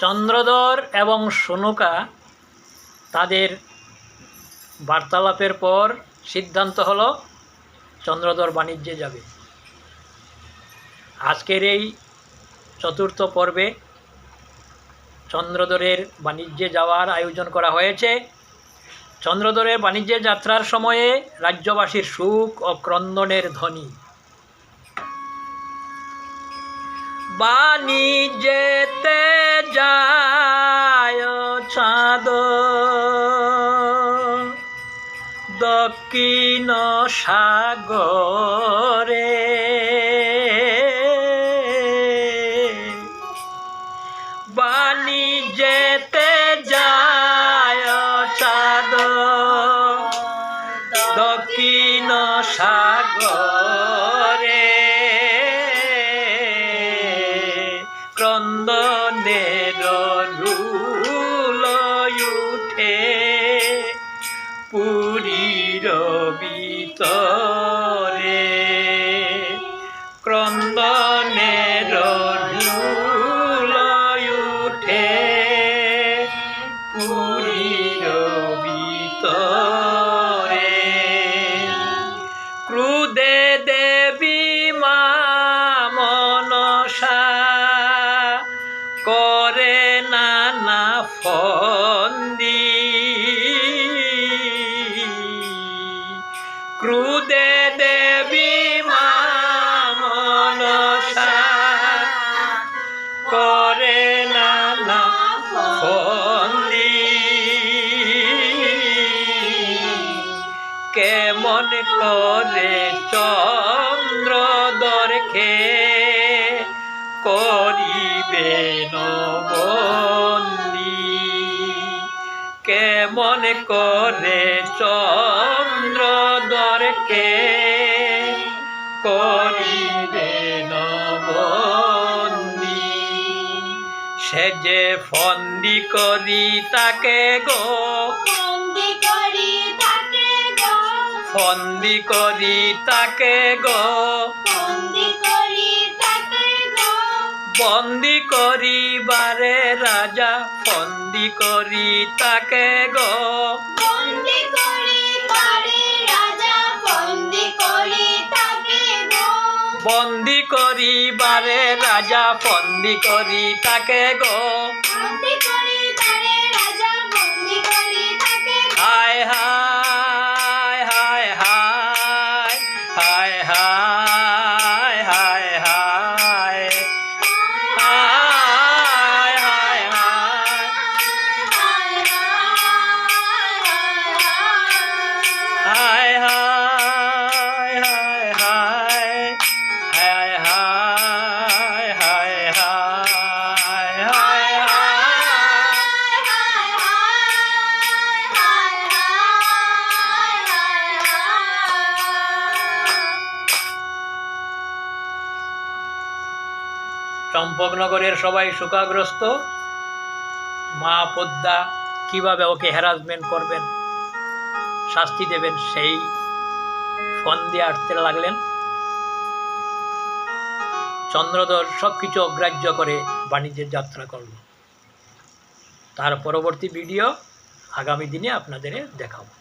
চন্দ্রধর এবং সনুকা তাদের বার্তালাপের পর সিদ্ধান্ত হলো চন্দ্রধর বাণিজ্যে যাবে। আজকের এই চতুর্থ পর্বে চন্দ্রধরের বাণিজ্যে যাওয়ার আয়োজন করা হয়েছে। চন্দ্রধরের বাণিজ্যে যাত্রার সময়ে রাজ্যবাসীর সুখ ও ক্রন্দনের ধ্বনি। বাণিজ্যেতে যায় চাঁদ দক্ষিণ সাগরে, বাণিজ্যেতে যায় চাঁদ দক্ষিণ সাগরে, ক্রন্দনের রুল উঠে পুরীর ভিতরে, ক্রন্দনের রুল উঠে পুরীর ভিতরে। ক্রুদে দেবী মা মনসা করে নানা ফন্দি, ক্রুদে দেবী মা মনসা করে নানা ফন্দি, কেমন করে চন্দ্রধরকে করিবে বন্দী, কেমন করে চন্দ্রধরকে করিবে বন্দী। সে যে ফন্দি করি তাকে গো, ফন্দি করি তাকে গো, বন্দি করিবারে রাজা, ফন্দি করি তাকে গো, বন্দি করিবারে রাজা, ফন্দি করি তাকে গো, বন্দি করিবারে রাজা, ফন্দি করি তাকে গো, বন্দি করিবারে রাজা, ফন্দি করি তাকে গো। হায় হায় হায় হায় হায় হায় হায় চম্পকনগরের সবাই শোকাগ্রস্ত। মা পদ্মা কিভাবে ওকে হ্যারাসমেন্ট করবেন, শাস্তি দেবেন, সেই ফন্দি আটতে লাগলেন। চন্দ্রধর সবকিছু অগ্রাহ্য করে বাণিজ্যের যাত্রা করল। তার পরবর্তী ভিডিও আগামী দিনে আপনাদের দেখাবো।